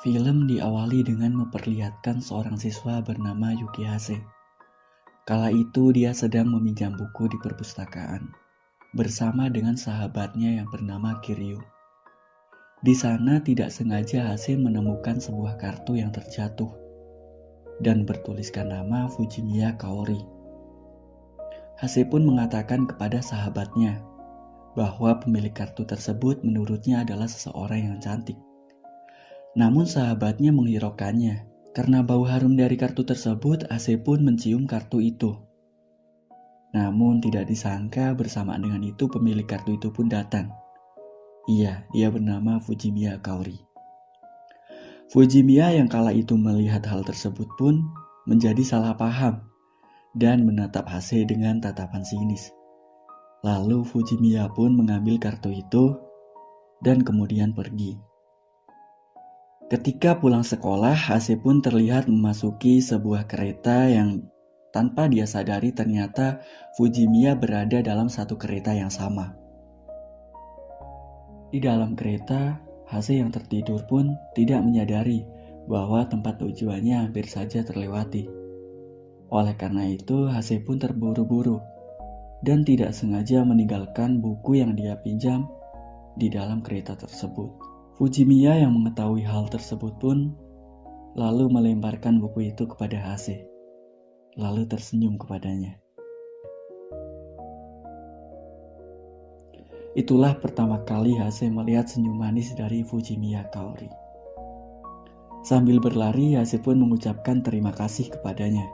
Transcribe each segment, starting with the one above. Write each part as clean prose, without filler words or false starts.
Film diawali dengan memperlihatkan seorang siswa bernama Yuki Hase. Kala itu dia sedang meminjam buku di perpustakaan bersama dengan sahabatnya yang bernama Kiryu. Di sana tidak sengaja Hase menemukan sebuah kartu yang terjatuh dan bertuliskan nama Fujimiya Kaori. Hase pun mengatakan kepada sahabatnya bahwa pemilik kartu tersebut menurutnya adalah seseorang yang cantik. Namun sahabatnya menghiraukannya karena bau harum dari kartu tersebut. Hase pun mencium kartu itu. Namun tidak disangka bersamaan dengan itu pemilik kartu itu pun datang. Iya, dia bernama Fujimiya Kaori. Fujimiya yang kala itu melihat hal tersebut pun menjadi salah paham dan menatap Hase dengan tatapan sinis. Lalu Fujimiya pun mengambil kartu itu dan kemudian pergi. Ketika pulang sekolah, Hase pun terlihat memasuki sebuah kereta yang tanpa dia sadari ternyata Fujimiya berada dalam satu kereta yang sama. Di dalam kereta, Hase yang tertidur pun tidak menyadari bahwa tempat tujuannya hampir saja terlewati. Oleh karena itu, Hase pun terburu-buru dan tidak sengaja meninggalkan buku yang dia pinjam di dalam kereta tersebut. Fujimiya yang mengetahui hal tersebut pun lalu melemparkan buku itu kepada Hase, lalu tersenyum kepadanya. Itulah pertama kali Hase melihat senyum manis dari Fujimiya Kaori. Sambil berlari, Hase pun mengucapkan terima kasih kepadanya.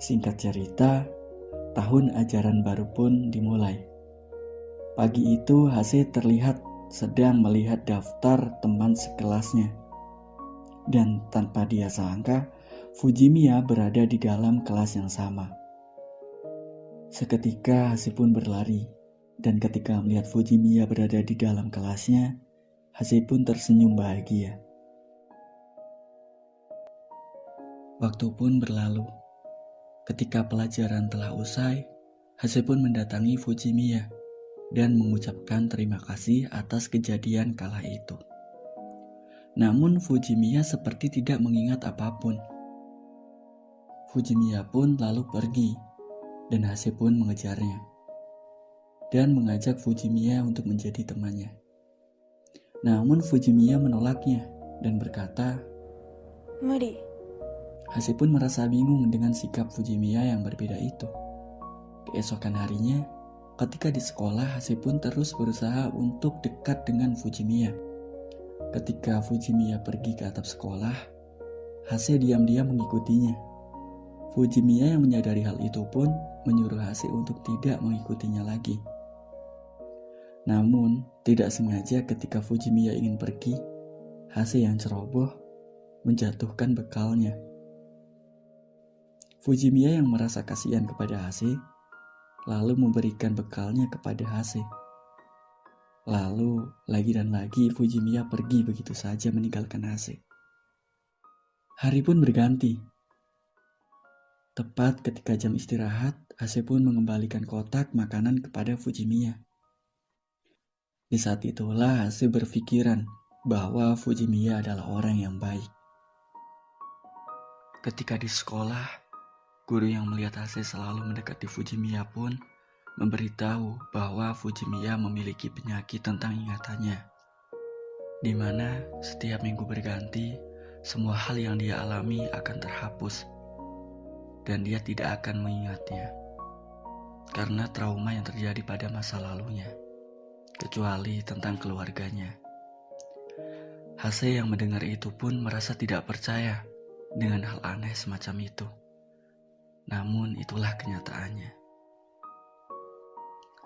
Singkat cerita, tahun ajaran baru pun dimulai. Pagi itu Hase terlihat sedang melihat daftar teman sekelasnya. Dan tanpa dia sangka, Fujimiya berada di dalam kelas yang sama. Seketika Hase pun berlari, dan ketika melihat Fujimiya berada di dalam kelasnya, Hase pun tersenyum bahagia. Waktu pun berlalu. Ketika pelajaran telah usai, Hase pun mendatangi Fujimiya dan mengucapkan terima kasih atas kejadian kala itu. Namun Fujimiya seperti tidak mengingat apapun. Fujimiya pun lalu pergi dan Hase pun mengejarnya dan mengajak Fujimiya untuk menjadi temannya. Namun Fujimiya menolaknya dan berkata, "Muri." Hase pun merasa bingung dengan sikap Fujimiya yang berbeda itu. Keesokan harinya, ketika di sekolah, Hase pun terus berusaha untuk dekat dengan Fujimiya. Ketika Fujimiya pergi ke atap sekolah, Hase diam-diam mengikutinya. Fujimiya yang menyadari hal itu pun menyuruh Hase untuk tidak mengikutinya lagi. Namun, tidak sengaja ketika Fujimiya ingin pergi, Hase yang ceroboh menjatuhkan bekalnya. Fujimiya yang merasa kasihan kepada Hase, lalu memberikan bekalnya kepada Hase. Lalu, lagi dan lagi Fujimiya pergi begitu saja meninggalkan Hase. Hari pun berganti. Tepat ketika jam istirahat, Hase pun mengembalikan kotak makanan kepada Fujimiya. Di saat itulah Hase berpikiran bahwa Fujimiya adalah orang yang baik. Ketika di sekolah, guru yang melihat Hase selalu mendekati Fujimiya pun memberitahu bahwa Fujimiya memiliki penyakit tentang ingatannya, di mana setiap minggu berganti, semua hal yang dia alami akan terhapus, dan dia tidak akan mengingatnya, karena trauma yang terjadi pada masa lalunya, kecuali tentang keluarganya. Hase yang mendengar itu pun merasa tidak percaya dengan hal aneh semacam itu. Namun itulah kenyataannya.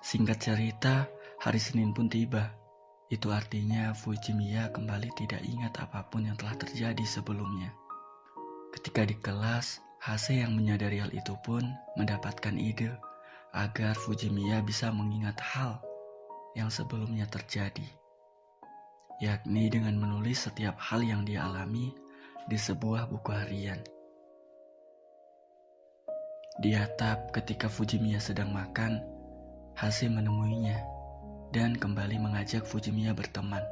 Singkat cerita, hari Senin pun tiba. Itu artinya Fujimiya kembali tidak ingat apapun yang telah terjadi sebelumnya. Ketika di kelas, Hase yang menyadari hal itu pun mendapatkan ide agar Fujimiya bisa mengingat hal yang sebelumnya terjadi, yakni dengan menulis setiap hal yang dia alami di sebuah buku harian. Di atap ketika Fujimiya sedang makan, Hase menemuinya dan kembali mengajak Fujimiya berteman.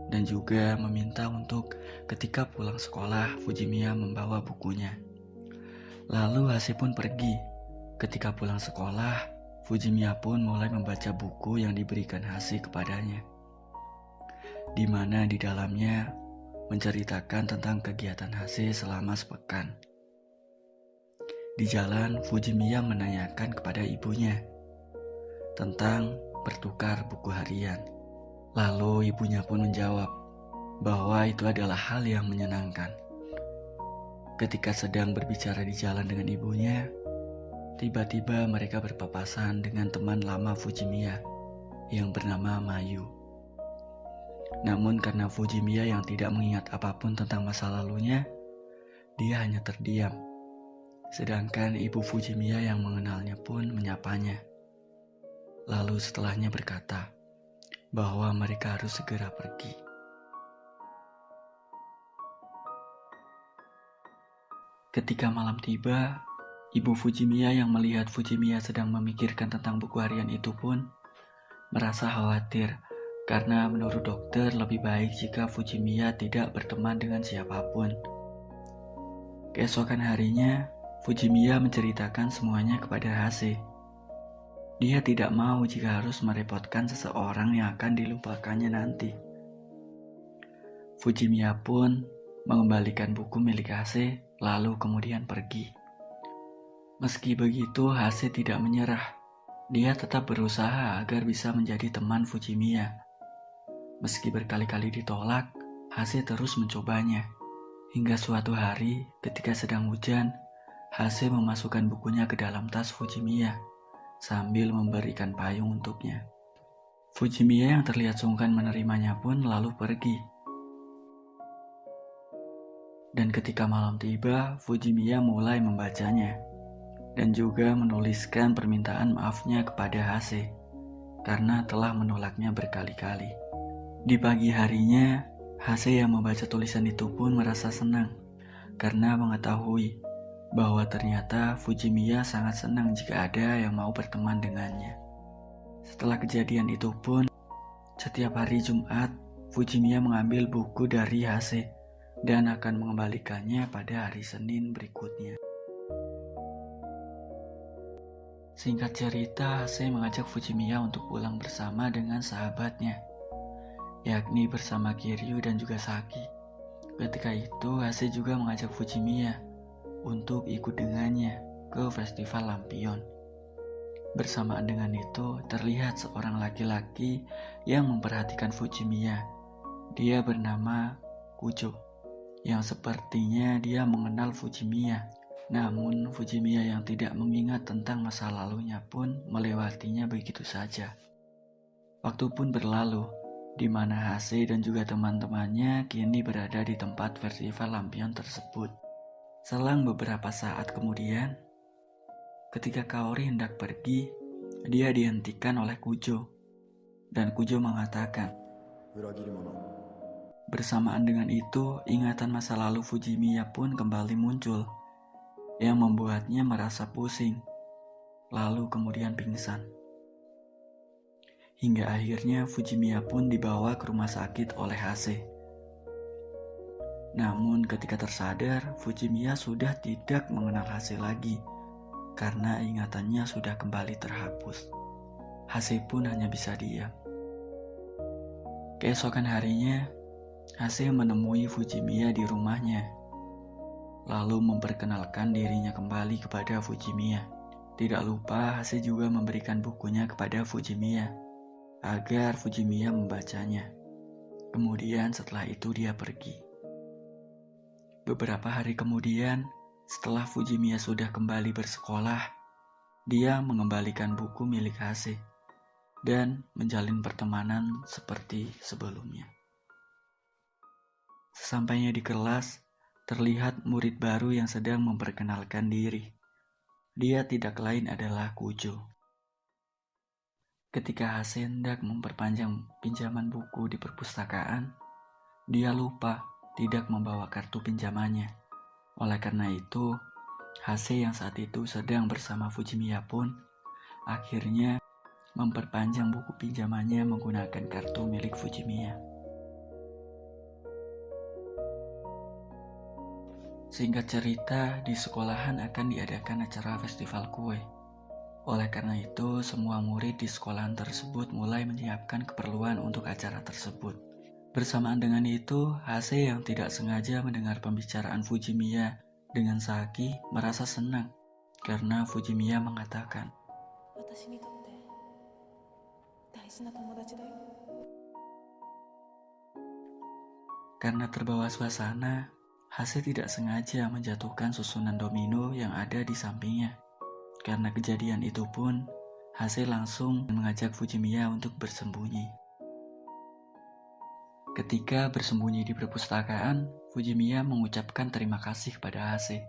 dan juga meminta untuk ketika pulang sekolah Fujimiya membawa bukunya. Lalu Hase pun pergi. Ketika pulang sekolah, Fujimiya pun mulai membaca buku yang diberikan Hase kepadanya, di mana di dalamnya menceritakan tentang kegiatan Hase selama sepekan. Di jalan, Fujimiya menanyakan kepada ibunya tentang bertukar buku harian. Lalu ibunya pun menjawab bahwa itu adalah hal yang menyenangkan. Ketika sedang berbicara di jalan dengan ibunya, tiba-tiba mereka berpapasan dengan teman lama Fujimiya yang bernama Mayu. Namun karena Fujimiya yang tidak mengingat apapun tentang masa lalunya, dia hanya terdiam. Sedangkan ibu Fujimiya yang mengenalnya pun menyapanya. Lalu setelahnya berkata bahwa mereka harus segera pergi. Ketika malam tiba, ibu Fujimiya yang melihat Fujimiya sedang memikirkan tentang buku harian itu pun merasa khawatir karena menurut dokter lebih baik jika Fujimiya tidak berteman dengan siapapun. Keesokan harinya, Fujimiya menceritakan semuanya kepada Hase. Dia tidak mau jika harus merepotkan seseorang yang akan dilupakannya nanti. Fujimiya pun mengembalikan buku milik Hase, lalu kemudian pergi. Meski begitu, Hase tidak menyerah. Dia tetap berusaha agar bisa menjadi teman Fujimiya. Meski berkali-kali ditolak, Hase terus mencobanya. Hingga suatu hari, ketika sedang hujan, Hase memasukkan bukunya ke dalam tas Fujimiya sambil memberikan payung untuknya. Fujimiya yang terlihat sungkan menerimanya pun lalu pergi. Dan ketika malam tiba, Fujimiya mulai membacanya dan juga menuliskan permintaan maafnya kepada Hase karena telah menolaknya berkali-kali. Di pagi harinya, Hase yang membaca tulisan itu pun merasa senang karena mengetahui bahwa ternyata Fujimiya sangat senang jika ada yang mau berteman dengannya. Setelah kejadian itu pun, setiap hari Jumat, Fujimiya mengambil buku dari Hase dan akan mengembalikannya pada hari Senin berikutnya. Singkat cerita, Hase mengajak Fujimiya untuk pulang bersama dengan sahabatnya, yakni bersama Kiryu dan juga Saki. Ketika itu, Hase juga mengajak Fujimiya untuk ikut dengannya ke festival lampion. Bersamaan dengan itu, terlihat seorang laki-laki yang memperhatikan Fujimiya. Dia bernama Kujo, yang sepertinya dia mengenal Fujimiya. Namun Fujimiya yang tidak mengingat tentang masa lalunya pun melewatinya begitu saja. Waktu pun berlalu, di mana Hase dan juga teman-temannya kini berada di tempat festival lampion tersebut. Selang beberapa saat kemudian, ketika Kaori hendak pergi, dia dihentikan oleh Kujo. Dan Kujo mengatakan, bersamaan dengan itu, ingatan masa lalu Fujimiya pun kembali muncul, yang membuatnya merasa pusing, lalu kemudian pingsan. Hingga akhirnya Fujimiya pun dibawa ke rumah sakit oleh Hase. Namun ketika tersadar, Fujimiya sudah tidak mengenal Hase lagi karena ingatannya sudah kembali terhapus. Hase pun hanya bisa diam. Keesokan harinya, Hase menemui Fujimiya di rumahnya, lalu memperkenalkan dirinya kembali kepada Fujimiya. Tidak lupa, Hase juga memberikan bukunya kepada Fujimiya agar Fujimiya membacanya. Kemudian setelah itu dia pergi. Beberapa hari kemudian, setelah Fujimiya sudah kembali bersekolah, dia mengembalikan buku milik Hase dan menjalin pertemanan seperti sebelumnya. Sesampainya di kelas, terlihat murid baru yang sedang memperkenalkan diri. Dia tidak lain adalah Kujo. Ketika Hase hendak memperpanjang pinjaman buku di perpustakaan, dia lupa tidak membawa kartu pinjamannya. Oleh karena itu, Hase yang saat itu sedang bersama Fujimiya pun akhirnya memperpanjang buku pinjamannya menggunakan kartu milik Fujimiya. Singkat cerita, di sekolahan akan diadakan acara festival kue. Oleh karena itu, semua murid di sekolahan tersebut mulai menyiapkan keperluan untuk acara tersebut. Bersamaan dengan itu, Hase yang tidak sengaja mendengar pembicaraan Fujimiya dengan Saki merasa senang karena Fujimiya mengatakan, karena terbawa suasana, Hase tidak sengaja menjatuhkan susunan domino yang ada di sampingnya. Karena kejadian itu pun, Hase langsung mengajak Fujimiya untuk bersembunyi. Ketika bersembunyi di perpustakaan, Fujimiya mengucapkan terima kasih kepada Hase.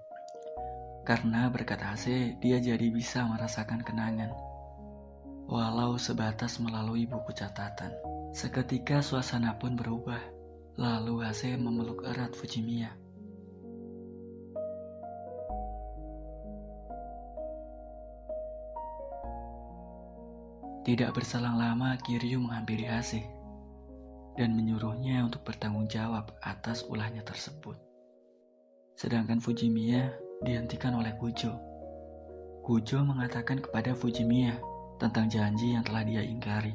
Karena berkat Hase, dia jadi bisa merasakan kenangan. Walau sebatas melalui buku catatan. Seketika suasana pun berubah. Lalu Hase memeluk erat Fujimiya. Tidak berselang lama, Kiryu menghampiri Hase dan menyuruhnya untuk bertanggung jawab atas ulahnya tersebut. Sedangkan Fujimiya dihentikan oleh Kujo. Kujo mengatakan kepada Fujimiya tentang janji yang telah dia ingkari.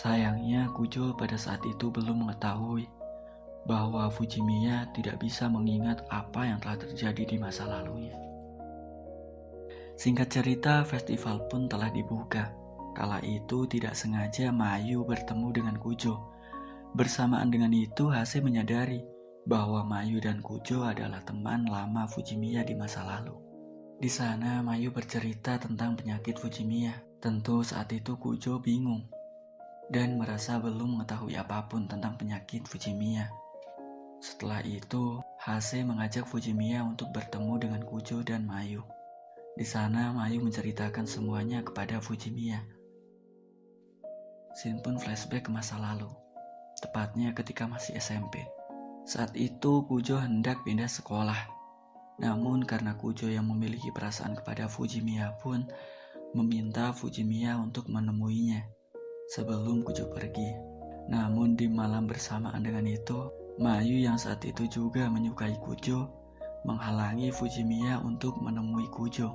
Sayangnya, Kujo pada saat itu belum mengetahui bahwa Fujimiya tidak bisa mengingat apa yang telah terjadi di masa lalunya. Singkat cerita, festival pun telah dibuka. Kala itu tidak sengaja Mayu bertemu dengan Kujo. Bersamaan dengan itu, Hase menyadari bahwa Mayu dan Kujo adalah teman lama Fujimiya di masa lalu. Di sana, Mayu bercerita tentang penyakit Fujimiya. Tentu saat itu Kujo bingung dan merasa belum mengetahui apapun tentang penyakit Fujimiya. Setelah itu, Hase mengajak Fujimiya untuk bertemu dengan Kujo dan Mayu. Di sana, Mayu menceritakan semuanya kepada Fujimiya. Scene pun flashback ke masa lalu, tepatnya ketika masih SMP. Saat itu, Kujo hendak pindah sekolah. Namun karena Kujo yang memiliki perasaan kepada Fujimiya pun meminta Fujimiya untuk menemuinya sebelum Kujo pergi. Namun di malam bersamaan dengan itu, Mayu yang saat itu juga menyukai Kujo menghalangi Fujimiya untuk menemui Kujo.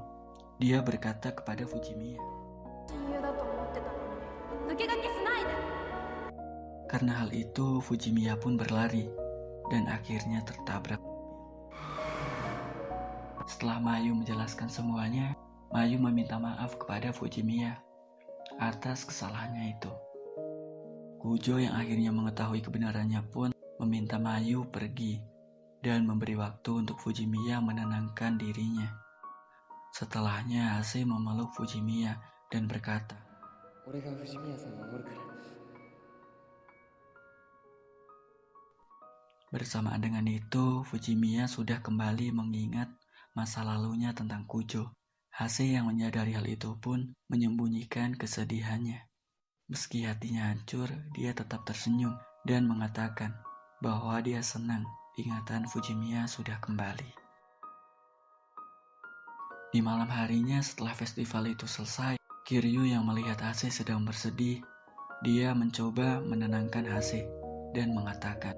Dia berkata kepada Fujimiya, karena hal itu Fujimiya pun berlari dan akhirnya tertabrak. Setelah Mayu menjelaskan semuanya, Mayu meminta maaf kepada Fujimiya atas kesalahannya itu. Kujo yang akhirnya mengetahui kebenarannya pun meminta Mayu pergi dan memberi waktu untuk Fujimiya menenangkan dirinya. Setelahnya, Hase memeluk Fujimiya dan berkata, bersamaan dengan itu, Fujimiya sudah kembali mengingat masa lalunya tentang Kujo. Hase yang menyadari hal itu pun menyembunyikan kesedihannya. Meski hatinya hancur, dia tetap tersenyum dan mengatakan bahwa dia senang ingatan Fujimiya sudah kembali. Di malam harinya setelah festival itu selesai, Kiryu yang melihat Hase sedang bersedih, dia mencoba menenangkan Hase dan mengatakan,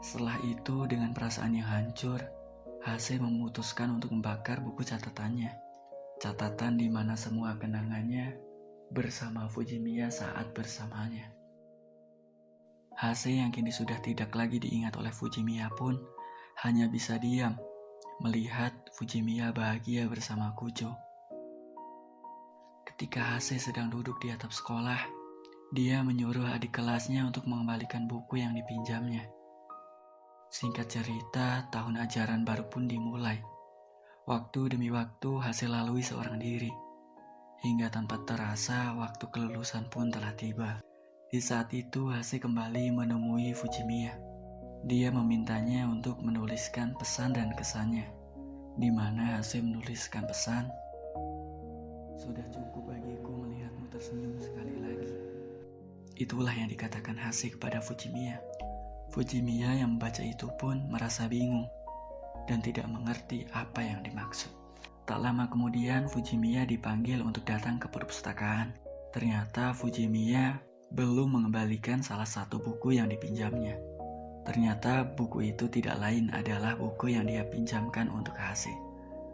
setelah itu dengan perasaan yang hancur, Hase memutuskan untuk membakar buku catatannya. Catatan di mana semua kenangannya bersama Fujimiya saat bersamanya. Hase yang kini sudah tidak lagi diingat oleh Fujimiya pun hanya bisa diam melihat Fujimiya bahagia bersama Kujo. Ketika Hase sedang duduk di atap sekolah, dia menyuruh adik kelasnya untuk mengembalikan buku yang dipinjamnya. Singkat cerita, tahun ajaran baru pun dimulai. Waktu demi waktu Hase lalui seorang diri. Hingga tanpa terasa, waktu kelulusan pun telah tiba. Di saat itu, Hase kembali menemui Fujimiya. Dia memintanya untuk menuliskan pesan dan kesannya, di mana Hase menuliskan pesan, sudah cukup bagiku melihatmu tersenyum sekali lagi. Itulah yang dikatakan Hase kepada Fujimiya. Fujimiya yang membaca itu pun merasa bingung dan tidak mengerti apa yang dimaksud. Tak lama kemudian Fujimiya dipanggil untuk datang ke perpustakaan. Ternyata Fujimiya belum mengembalikan salah satu buku yang dipinjamnya. Ternyata buku itu tidak lain adalah buku yang dia pinjamkan untuk Hase.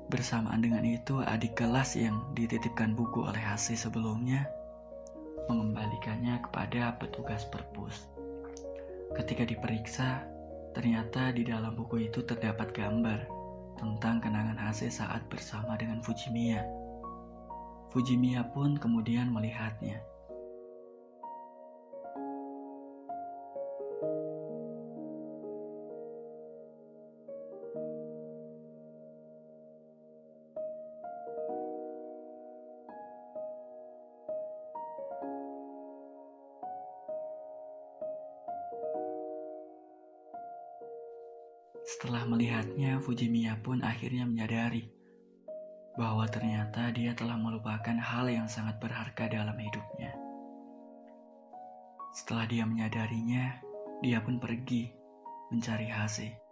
Bersamaan dengan itu, adik kelas yang dititipkan buku oleh Hase sebelumnya mengembalikannya kepada petugas perpus. Ketika diperiksa, ternyata di dalam buku itu terdapat gambar tentang kenangan Hase saat bersama dengan Fujimiya. Fujimiya pun kemudian melihatnya. Setelah melihatnya, Fujimiya pun akhirnya menyadari bahwa ternyata dia telah melupakan hal yang sangat berharga dalam hidupnya. Setelah dia menyadarinya, dia pun pergi mencari Hase.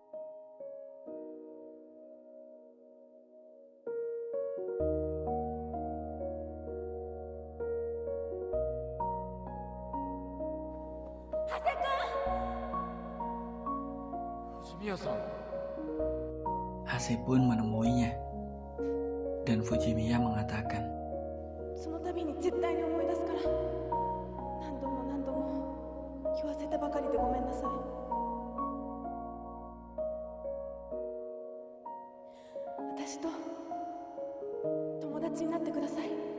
Hase pun menemuinya, dan Fujimiya mengatakan, その度に絶対に思い出すから何度も何度も言わせてばかりでごめんなさい。私と友達になってください。